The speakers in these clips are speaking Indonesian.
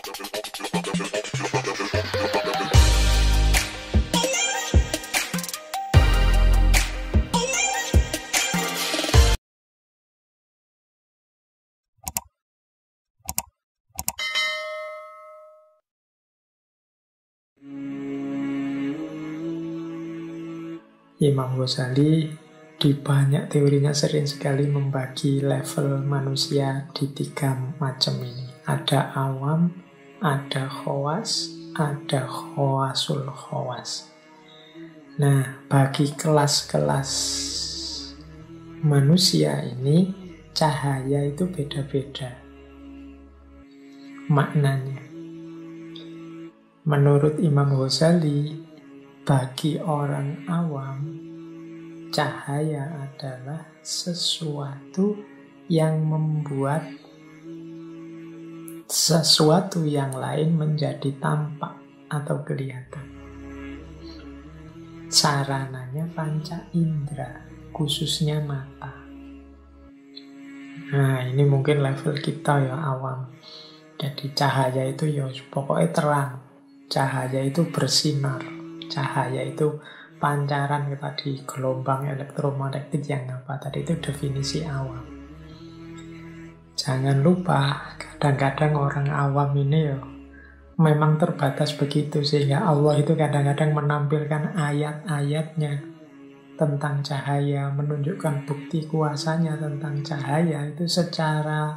Imam Ghazali di banyak teorinya sering sekali membagi level manusia di 3 macam ini. Ada awam, ada khawas, ada khawasul khawas. Nah, bagi kelas-kelas manusia ini, cahaya itu beda-beda maknanya. Menurut Imam Ghazali, bagi orang awam, cahaya adalah sesuatu yang membuat sesuatu yang lain menjadi tampak atau kelihatan. Sarananya panca indera, khususnya mata. Nah, ini mungkin level kita ya awam. Jadi cahaya itu ya pokoknya terang. Cahaya itu bersinar. Cahaya itu pancaran tadi, gelombang elektromagnetik yang apa tadi, itu definisi awam. Jangan lupa, kadang-kadang orang awam ini ya memang terbatas begitu, sehingga Allah itu kadang-kadang menampilkan ayat-ayatnya tentang cahaya, menunjukkan bukti kuasanya tentang cahaya itu secara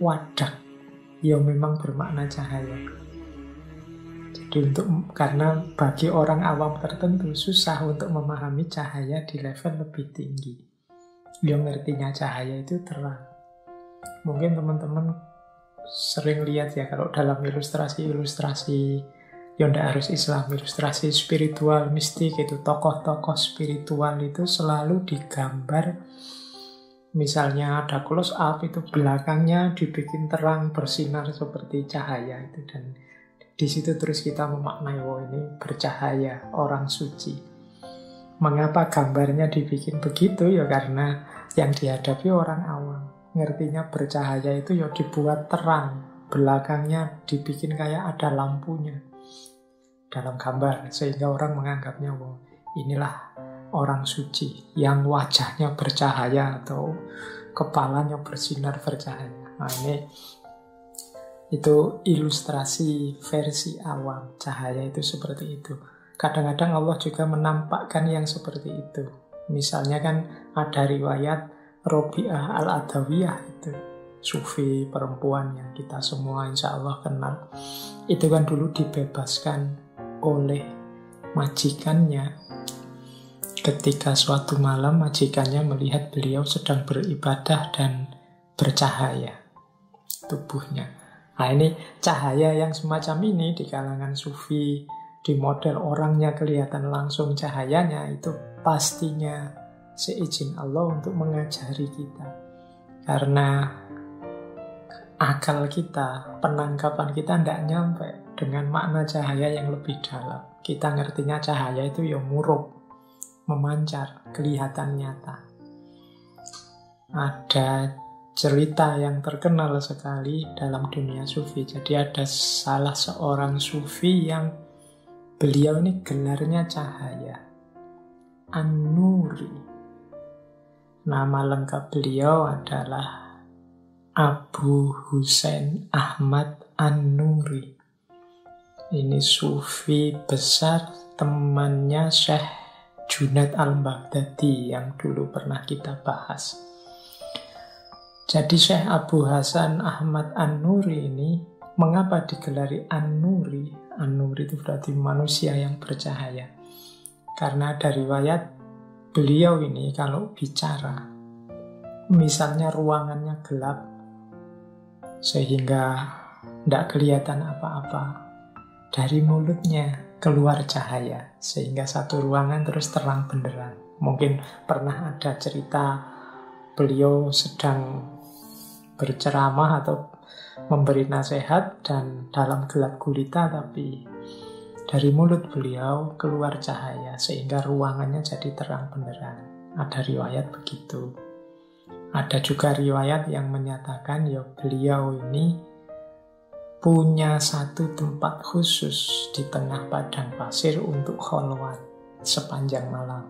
wadah, ya memang bermakna cahaya. Karena bagi orang awam tertentu susah untuk memahami cahaya di level lebih tinggi. Yang ngertinya cahaya itu terang. Mungkin teman-teman sering lihat ya kalau dalam ilustrasi-ilustrasi yang tidak harus Islam, ilustrasi spiritual, mistik itu, tokoh-tokoh spiritual itu selalu digambar. Misalnya ada close up itu belakangnya dibikin terang bersinar seperti cahaya itu, dan di situ terus kita memaknai, oh ini bercahaya, orang suci. Mengapa gambarnya dibikin begitu? Ya karena yang dihadapi orang awam. Ngertinya bercahaya itu ya dibuat terang. Belakangnya dibikin kayak ada lampunya dalam gambar. Sehingga orang menganggapnya, oh inilah orang suci yang wajahnya bercahaya atau kepalanya bersinar bercahaya. Nah ini itu ilustrasi versi awam. Cahaya itu seperti itu. Kadang-kadang Allah juga menampakkan yang seperti itu. Misalnya kan ada riwayat Robi'ah al-Adawiyah itu, sufi perempuan yang kita semua insya Allah kenal. Itu kan dulu dibebaskan oleh majikannya. Ketika suatu malam majikannya melihat beliau sedang beribadah dan bercahaya tubuhnya. Nah ini cahaya yang semacam ini di kalangan sufi, di model orangnya kelihatan langsung cahayanya, itu pastinya seizin Allah untuk mengajari kita. Karena akal kita, penangkapan kita tidak nyampe dengan makna cahaya yang lebih dalam. Kita ngertinya cahaya itu ya murub, memancar, kelihatan nyata. Ada cerita yang terkenal sekali dalam dunia sufi. Jadi ada salah seorang sufi yang beliau ini gelarnya cahaya, An-Nuri. Nama lengkap beliau adalah Abu Husain Ahmad An-Nuri. Ini sufi besar, temannya Syekh Junaid al-Baghdadi yang dulu pernah kita bahas. Jadi Syekh Abu Hasan Ahmad An-Nuri ini, mengapa digelari An-Nuri? An-Nuri itu berarti manusia yang bercahaya. Karena ada riwayat beliau ini kalau bicara, misalnya ruangannya gelap, sehingga tidak kelihatan apa-apa, dari mulutnya keluar cahaya, sehingga satu ruangan terus terang benderang. Mungkin pernah ada cerita beliau sedang berceramah atau memberi nasihat dan dalam gelap gulita, tapi dari mulut beliau keluar cahaya sehingga ruangannya jadi terang benderang. Ada riwayat begitu. Ada juga riwayat yang menyatakan ya beliau ini punya satu tempat khusus di tengah padang pasir untuk kholwat sepanjang malam.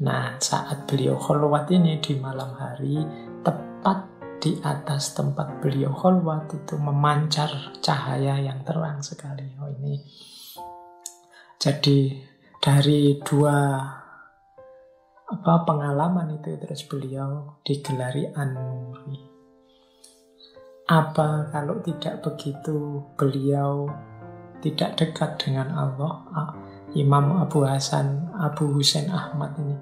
Nah, saat beliau kholwat ini di malam hari, tepat di atas tempat beliau kholwat itu memancar cahaya yang terang sekali. Oh, ini jadi dari dua pengalaman itu terus beliau digelari An-Nuri. Apa kalau tidak begitu beliau tidak dekat dengan Allah? Imam Abu Husain Ahmad ini,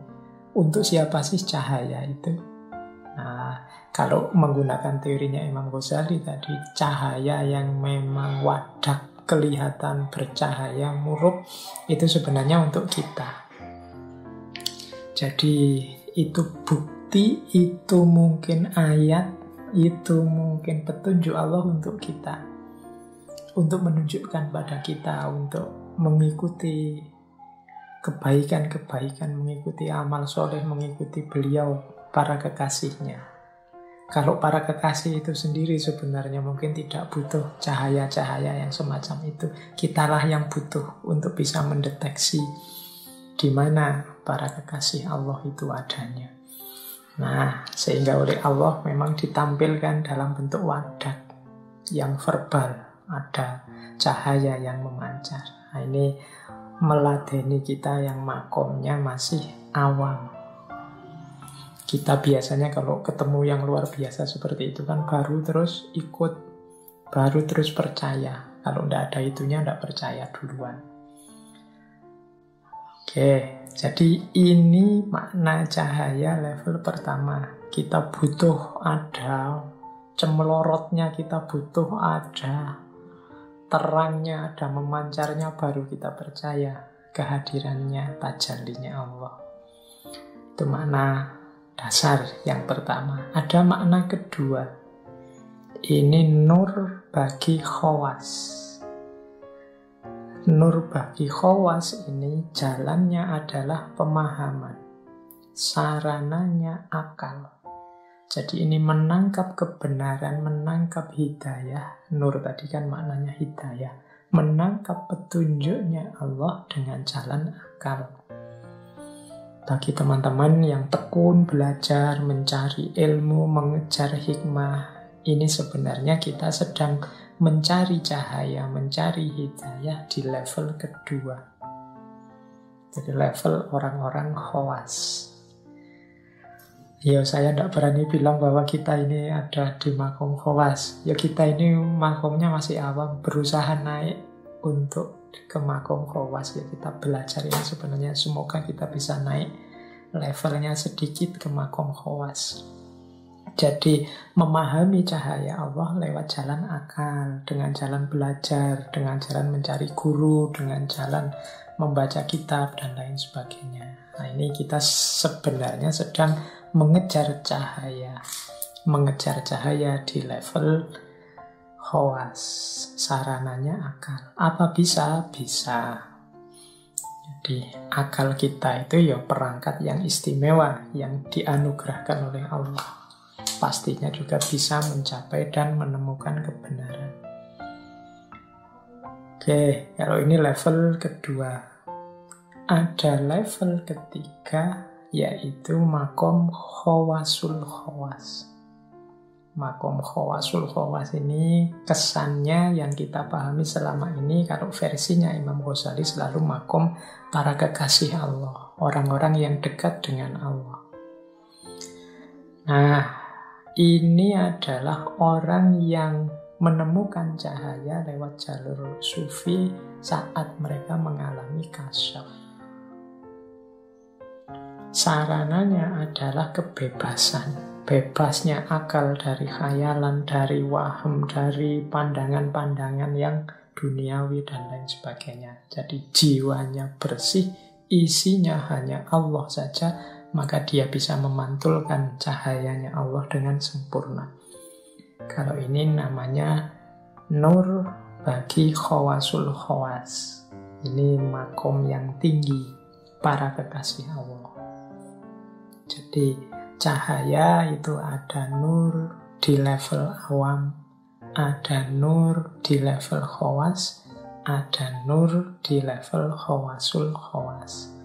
untuk siapa sih cahaya itu? Nah, kalau menggunakan teorinya Imam Ghazali tadi, cahaya yang memang wadak, kelihatan bercahaya, murub, itu sebenarnya untuk kita. Jadi itu bukti, itu mungkin ayat, itu mungkin petunjuk Allah untuk kita, untuk menunjukkan pada kita untuk mengikuti kebaikan-kebaikan, mengikuti amal soleh, mengikuti beliau, para kekasihnya. Kalau para kekasih itu sendiri sebenarnya mungkin tidak butuh cahaya-cahaya yang semacam itu. Kitalah yang butuh untuk bisa mendeteksi di mana para kekasih Allah itu adanya. Nah, sehingga oleh Allah memang ditampilkan dalam bentuk wadak yang verbal, ada cahaya yang memancar. Nah, ini meladeni kita yang makomnya masih awam. Kita biasanya kalau ketemu yang luar biasa seperti itu kan baru terus ikut, baru terus percaya. Kalau tidak ada itunya tidak percaya duluan. Oke, jadi ini makna cahaya level pertama. Kita butuh ada cemelorotnya, kita butuh ada terangnya, ada memancarnya, baru kita percaya kehadirannya, tajallinya Allah. Itu makna dasar yang pertama. Ada makna kedua. Ini nur bagi khawas. Nur bagi khawas ini jalannya adalah pemahaman, sarananya akal. Jadi ini menangkap kebenaran, menangkap hidayah. Nur tadi kan maknanya hidayah. Menangkap petunjuknya Allah dengan jalan akal. Bagi teman-teman yang tekun belajar, mencari ilmu, mengejar hikmah, ini sebenarnya kita sedang mencari cahaya, mencari hidayah di level kedua. Jadi level orang-orang khawas. Ya, saya tidak berani bilang bahwa kita ini ada di makom khawas. Ya, kita ini makomnya masih awam, berusaha naik untuk ke makom khawas. Ya, kita belajar ini sebenarnya semoga kita bisa naik levelnya sedikit ke makom khawas. Jadi memahami cahaya Allah lewat jalan akal, dengan jalan belajar, dengan jalan mencari guru, dengan jalan membaca kitab dan lain sebagainya. Nah, ini kita sebenarnya sedang mengejar cahaya di level khawas, sarananya akal. Apa bisa? Bisa. Jadi akal kita itu ya perangkat yang istimewa, yang dianugerahkan oleh Allah. Pastinya juga bisa mencapai dan menemukan kebenaran. Oke, kalau ini level kedua. Ada level ketiga, yaitu makom khawasul khawas. Makom khawasul khawas ini kesannya yang kita pahami selama ini, kalau versinya Imam Ghazali selalu makom para kekasih Allah, orang-orang yang dekat dengan Allah. Nah, ini adalah orang yang menemukan cahaya lewat jalur sufi saat mereka mengalami kasyaf. Sarananya adalah kebebasan. Bebasnya akal dari khayalan, dari waham, dari pandangan-pandangan yang duniawi dan lain sebagainya. Jadi jiwanya bersih, isinya hanya Allah saja, maka dia bisa memantulkan cahayanya Allah dengan sempurna. Kalau ini namanya nur bagi khawasul khawas. Ini makom yang tinggi para kekasih Allah. Jadi cahaya itu ada nur di level awam, ada nur di level khawas, ada nur di level khawasul khawas.